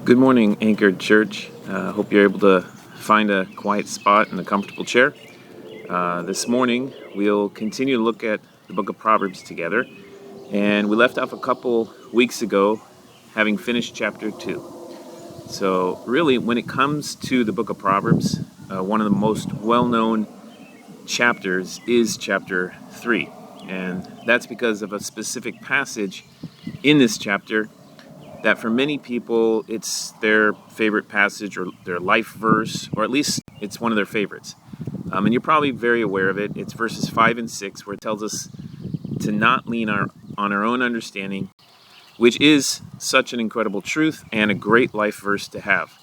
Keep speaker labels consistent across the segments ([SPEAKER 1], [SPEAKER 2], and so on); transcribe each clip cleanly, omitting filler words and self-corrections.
[SPEAKER 1] Good morning, Anchored Church. Hope you're able to find a quiet spot and a comfortable chair. This morning, we'll continue to look at the book of Proverbs together. And we left off a couple weeks ago, having finished chapter 2. So really, when it comes to the book of Proverbs, one of the most well-known chapters is chapter 3. And that's because of a specific passage in this chapter that for many people, it's their favorite passage or their life verse, or at least it's one of their favorites. And you're probably very aware of it. It's verses 5 and 6, where it tells us to not lean on our own understanding, which is such an incredible truth and a great life verse to have.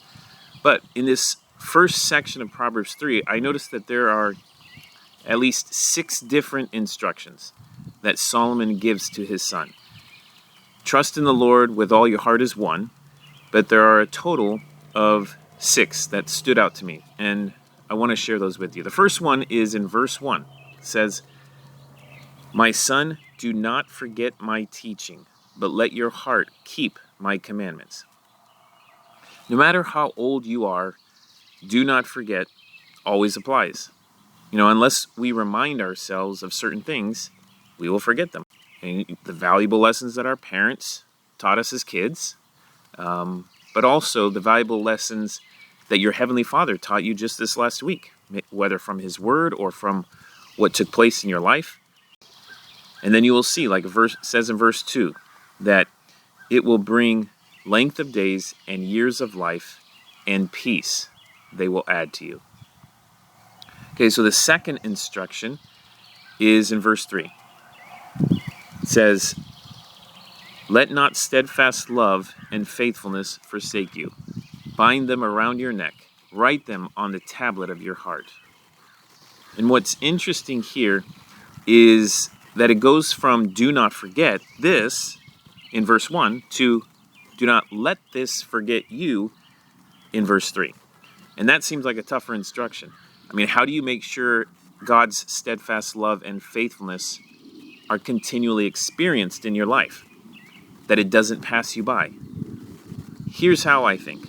[SPEAKER 1] But in this first section of Proverbs 3, I noticed that there are at least 6 different instructions that Solomon gives to his son. Trust in the Lord with all your heart is one, but there are a total of 6 that stood out to me, and I want to share those with you. The first one is in verse 1. It says, "My son, do not forget my teaching, but let your heart keep my commandments." No matter how old you are, do not forget always applies. Unless we remind ourselves of certain things, we will forget them. And the valuable lessons that our parents taught us as kids, but also the valuable lessons that your Heavenly Father taught you just this last week, whether from His Word or from what took place in your life. And then you will see, like it says in verse 2, that it will bring length of days and years of life and peace they will add to you. Okay, so the second instruction is in verse 3. It says, "Let not steadfast love and faithfulness forsake you. Bind them around your neck. Write them on the tablet of your heart." And what's interesting here is that it goes from "do not forget this" in verse 1 to "do not let this forget you" in verse 3. And that seems like a tougher instruction. How do you make sure God's steadfast love and faithfulness are continually experienced in your life, that it doesn't pass you by? Here's how I think.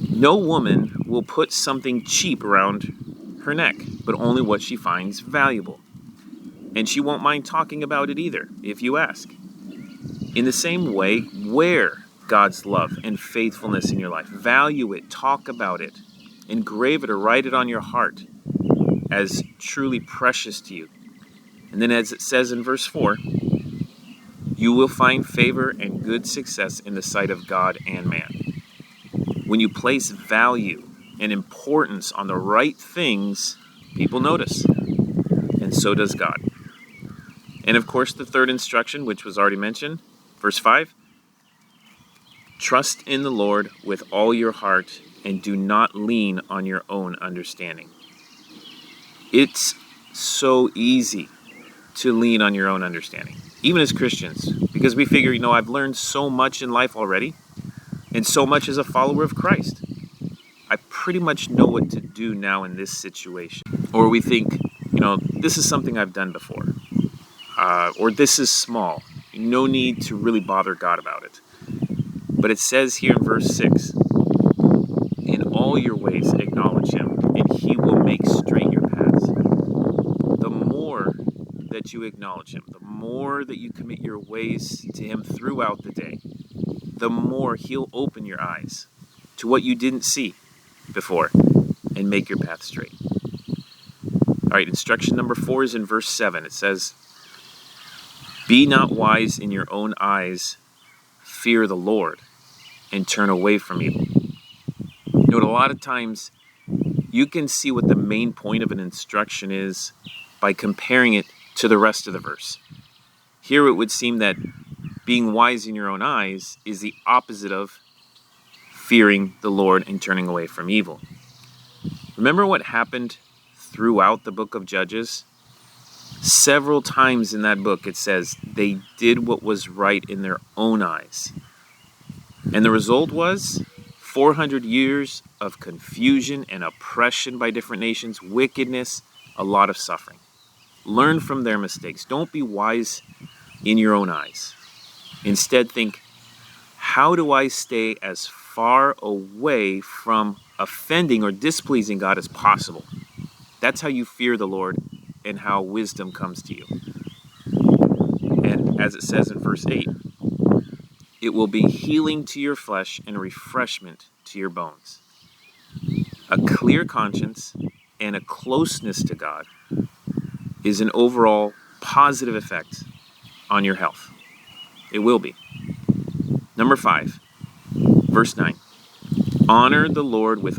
[SPEAKER 1] No woman will put something cheap around her neck, but only what she finds valuable. And she won't mind talking about it either, if you ask. In the same way, wear God's love and faithfulness in your life. Value it, talk about it, engrave it or write it on your heart as truly precious to you. And then as it says in verse 4, you will find favor and good success in the sight of God and man. When you place value and importance on the right things, people notice, and so does God. And of course, the third instruction, which was already mentioned, verse 5, trust in the Lord with all your heart and do not lean on your own understanding. It's so easy to lean on your own understanding, even as Christians, because we figure, I've learned so much in life already, and so much as a follower of Christ. I pretty much know what to do now in this situation. Or we think, this is something I've done before, or this is small. No need to really bother God about it. But it says here in verse 6, in all your ways acknowledge Him, and He will make straight your paths. The more that you acknowledge Him, the more that you commit your ways to Him throughout the day, the more He'll open your eyes to what you didn't see before and make your path straight. All right, instruction number 4 is in verse 7. It says, "Be not wise in your own eyes, fear the Lord, and turn away from evil." A lot of times you can see what the main point of an instruction is by comparing it to the rest of the verse. Here it would seem that being wise in your own eyes is the opposite of fearing the Lord and turning away from evil. Remember what happened throughout the book of Judges? Several times in that book it says they did what was right in their own eyes. And the result was 400 years of confusion and oppression by different nations, wickedness, a lot of suffering. Learn from their mistakes. Don't be wise in your own eyes. Instead, think, how do I stay as far away from offending or displeasing God as possible? That's how you fear the Lord and how wisdom comes to you. And as it says in verse 8, it will be healing to your flesh and refreshment to your bones. A clear conscience and a closeness to God is an overall positive effect on your health. It will be. Number 5, verse 9. Honor the Lord with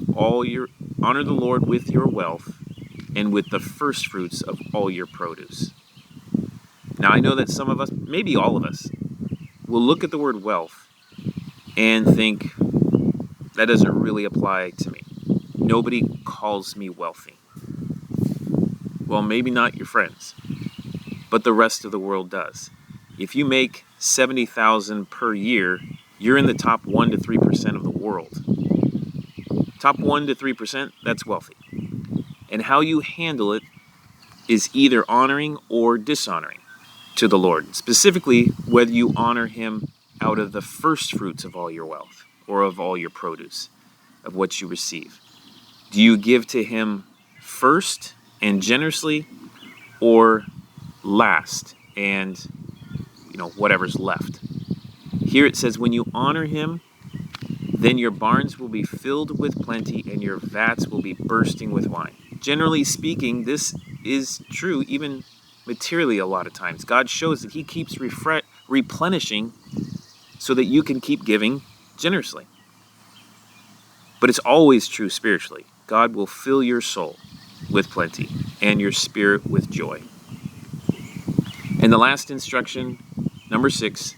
[SPEAKER 1] your wealth and with the first fruits of all your produce. Now I know that some of us, maybe all of us, will look at the word wealth and think that doesn't really apply to me. Nobody calls me wealthy. Well, maybe not your friends, but the rest of the world does. If you make $70,000 per year, you're in the top 1 to 3% of the world. Top 1 to 3%, that's wealthy. And how you handle it is either honoring or dishonoring to the Lord. Specifically, whether you honor him out of the first fruits of all your wealth or of all your produce, of what you receive. Do you give to him first and generously, or last and whatever's left? Here it says, when you honor him, then your barns will be filled with plenty and your vats will be bursting with wine. Generally speaking, this is true even materially a lot of times. God shows that he keeps replenishing so that you can keep giving generously. But it's always true spiritually. God will fill your soul with plenty and your spirit with joy. And the last instruction, number 6,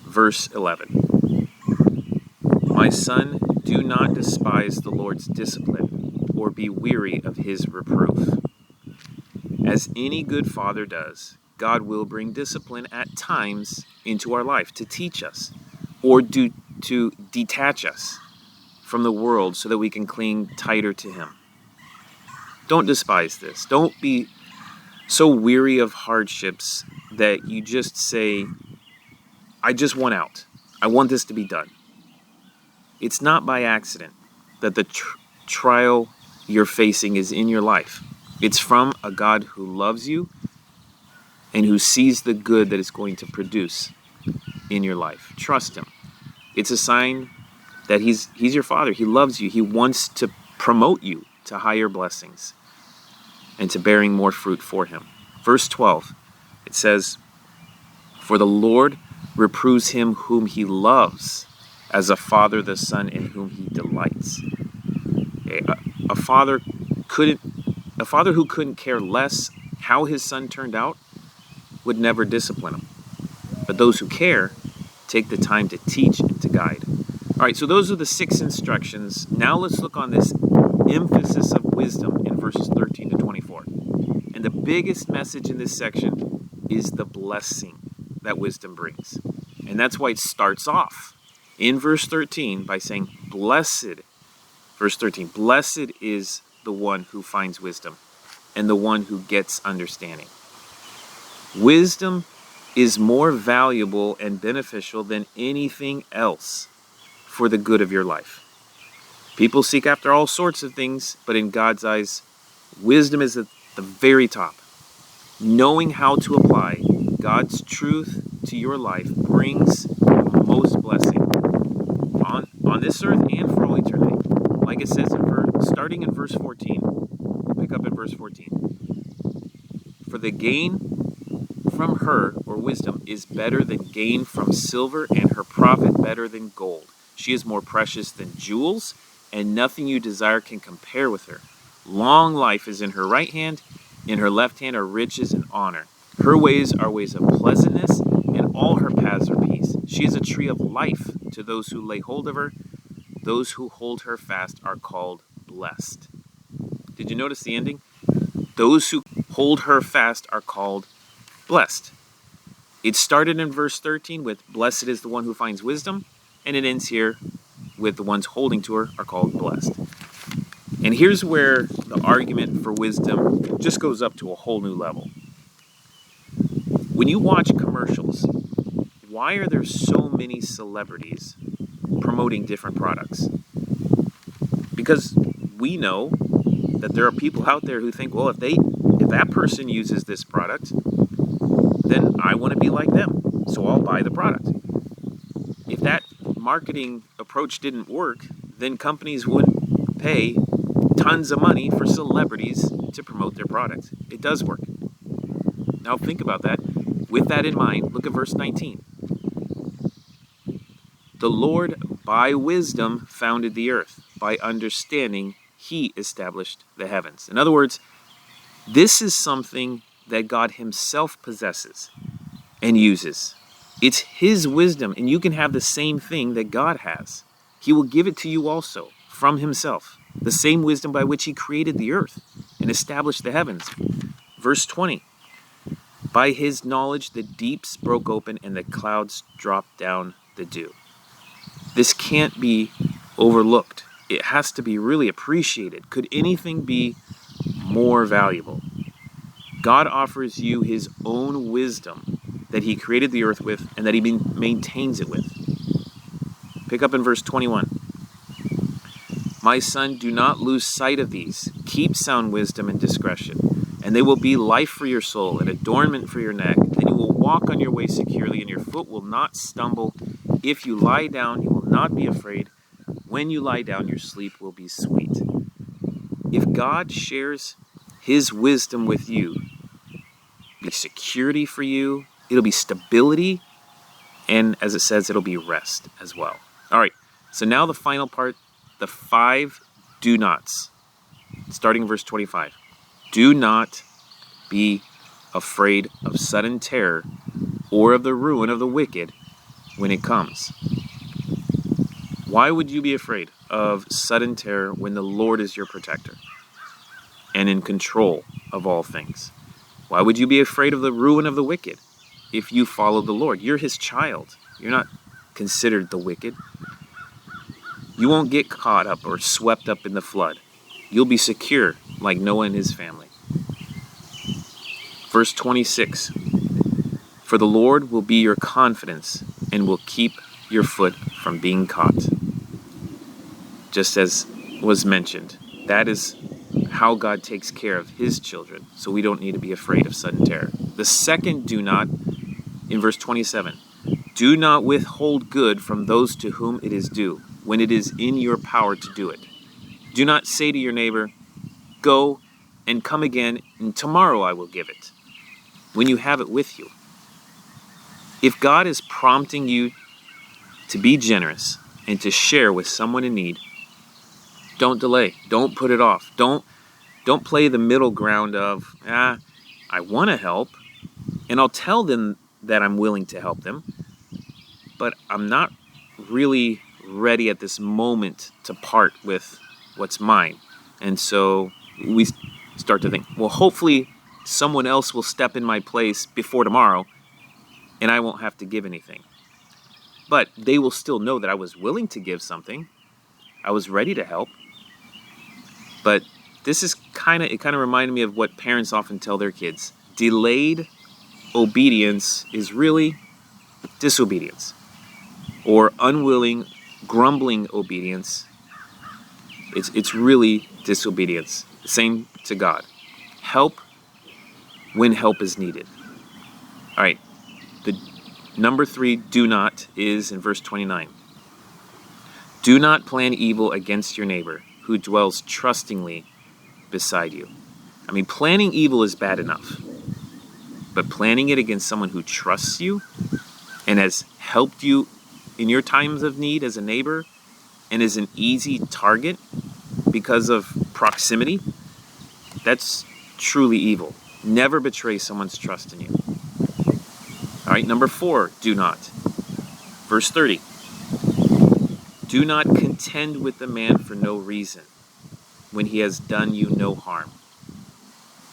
[SPEAKER 1] verse 11. My son, do not despise the Lord's discipline or be weary of his reproof. As any good father does, God will bring discipline at times into our life to teach us or to detach us from the world so that we can cling tighter to him. Don't despise this. Don't be so weary of hardships that you just say, I just want out. I want this to be done. It's not by accident that the trial you're facing is in your life. It's from a God who loves you and who sees the good that it's going to produce in your life. Trust him. It's a sign that he's your father. He loves you. He wants to promote you to higher blessings and to bearing more fruit for him. Verse 12, it says, for the Lord reproves him whom he loves, as a father the son in whom he delights. A father who couldn't care less how his son turned out would never discipline him. But those who care take the time to teach and to guide. All right, so those are the 6 instructions. Now let's look on this emphasis of wisdom in verses 13 to 24. And the biggest message in this section is the blessing that wisdom brings. And that's why it starts off in verse 13 by saying, blessed is the one who finds wisdom and the one who gets understanding. Wisdom is more valuable and beneficial than anything else for the good of your life. People seek after all sorts of things, but in God's eyes, wisdom is at the very top. Knowing how to apply God's truth to your life brings most blessing on this earth and for all eternity. Like it says, starting in verse 14, we'll pick up in verse 14. For the gain from her, or wisdom, is better than gain from silver, and her profit better than gold. She is more precious than jewels, and nothing you desire can compare with her. Long life is in her right hand, in her left hand are riches and honor. Her ways are ways of pleasantness, and all her paths are peace. She is a tree of life to those who lay hold of her. Those who hold her fast are called blessed. Did you notice the ending? Those who hold her fast are called blessed. It started in verse 13 with blessed is the one who finds wisdom, and it ends here with the ones holding to her are called blessed. And here's where the argument for wisdom just goes up to a whole new level. When you watch commercials, if why are there so many celebrities promoting different products? Because we know that there are people out there who think, well, if that person uses this product, then I want to be like them, so I'll buy the product. If that marketing approach didn't work, then companies would pay tons of money for celebrities to promote their product. It does work. Now think about that. With that in mind, look at verse 19. The Lord by wisdom founded the earth. By understanding, he established the heavens. In other words, this is something that God himself possesses and uses. It's his wisdom, and you can have the same thing that God has. He will give it to you also from himself, the same wisdom by which he created the earth and established the heavens. Verse 20, by his knowledge the deeps broke open and the clouds dropped down the dew. This can't be overlooked. It has to be really appreciated. Could anything be more valuable? God offers you his own wisdom that he created the earth with and that he maintains it with. Pick up in verse 21. My son, do not lose sight of these. Keep sound wisdom and discretion, and they will be life for your soul and adornment for your neck. Then you will walk on your way securely, and your foot will not stumble. If you lie down, you will not be afraid. When you lie down, your sleep will be sweet. If God shares his wisdom with you, it'll be security for you, it'll be stability, and as it says, it'll be rest as well. All right, so now the final part, the 5 do nots. Starting in verse 25. Do not be afraid of sudden terror or of the ruin of the wicked when it comes. Why would you be afraid of sudden terror when the Lord is your protector and in control of all things? Why would you be afraid of the ruin of the wicked if you follow the Lord? You're his child. You're not considered the wicked. You won't get caught up or swept up in the flood. You'll be secure like Noah and his family. Verse 26. For the Lord will be your confidence and will keep your foot from being caught. Just as was mentioned, that is how God takes care of his children, so we don't need to be afraid of sudden terror. The second do not, in verse 27, do not withhold good from those to whom it is due, when it is in your power to do it. Do not say to your neighbor, go and come again, and tomorrow I will give it, when you have it with you. If God is prompting you to be generous and to share with someone in need, don't delay. Don't put it off. Don't play the middle ground of, I want to help, and I'll tell them that I'm willing to help them, but I'm not really ready at this moment to part with what's mine. And so we start to think, well, hopefully someone else will step in my place before tomorrow and I won't have to give anything. But they will still know that I was willing to give something. I was ready to help. But this is kind of reminded me of what parents often tell their kids. Delayed obedience is really disobedience. Or unwilling, grumbling obedience. It's really disobedience. Same to God. Help when help is needed. All right. The number 3 do not is in verse 29. Do not plan evil against your neighbor who dwells trustingly beside you. I mean, planning evil is bad enough. But planning it against someone who trusts you and has helped you in your times of need as a neighbor and is an easy target because of proximity, that's truly evil. Never betray someone's trust in you. All right, number 4, do not. Verse 30. Do not contend with the man for no reason when he has done you no harm.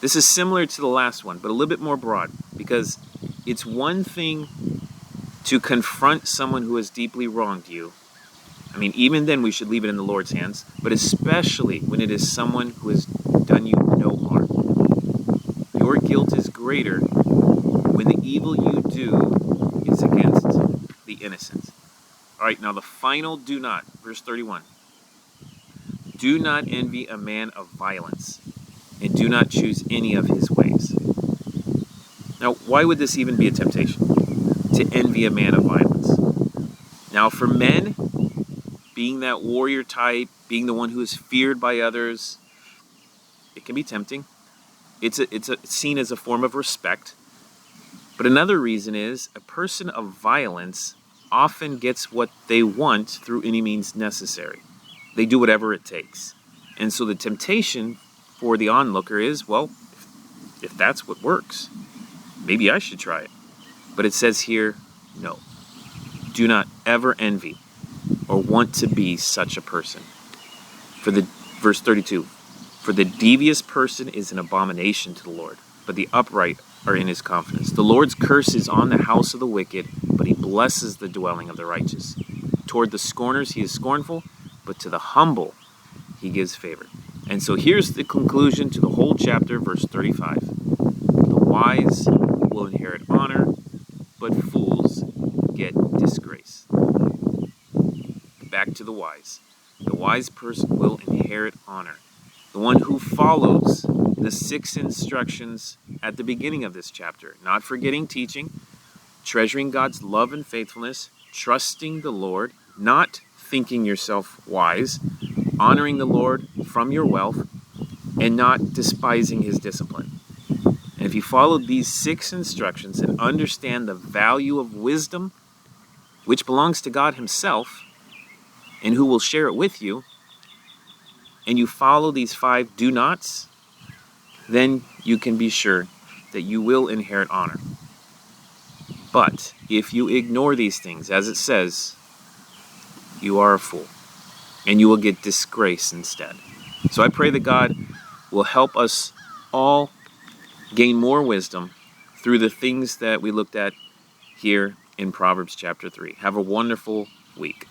[SPEAKER 1] This is similar to the last one, but a little bit more broad, because it's one thing to confront someone who has deeply wronged you. I mean, even then we should leave it in the Lord's hands, but especially when it is someone who has done you no harm. Your guilt is greater when the evil you do is against innocent. All right, now the final do not, verse 31. Do not envy a man of violence, and do not choose any of his ways. Now, why would this even be a temptation? To envy a man of violence. Now, for men, being that warrior type, being the one who is feared by others, it can be tempting. It's seen as a form of respect. But another reason is a person of violence often gets what they want through any means necessary. They do whatever it takes. And so the temptation for the onlooker is, well, if that's what works, maybe I should try it. But it says here, no. Do not ever envy or want to be such a person. Verse 32, for the devious person is an abomination to the Lord, but the upright are in his confidence. The Lord's curse is on the house of the wicked, but he blesses the dwelling of the righteous. Toward the scorners he is scornful, but to the humble he gives favor. And so here's the conclusion to the whole chapter, verse 35. The wise will inherit honor, but fools get disgrace. Back to the wise. The wise person will inherit honor. The one who follows the 6 instructions at the beginning of this chapter, not forgetting teaching, treasuring God's love and faithfulness, trusting the Lord, not thinking yourself wise, honoring the Lord from your wealth, and not despising his discipline. And if you follow these 6 instructions and understand the value of wisdom, which belongs to God himself, and who will share it with you, and you follow these 5 do nots, then you can be sure that you will inherit honor. But if you ignore these things, as it says, you are a fool, and you will get disgrace instead. So I pray that God will help us all gain more wisdom through the things that we looked at here in Proverbs chapter 3. Have a wonderful week.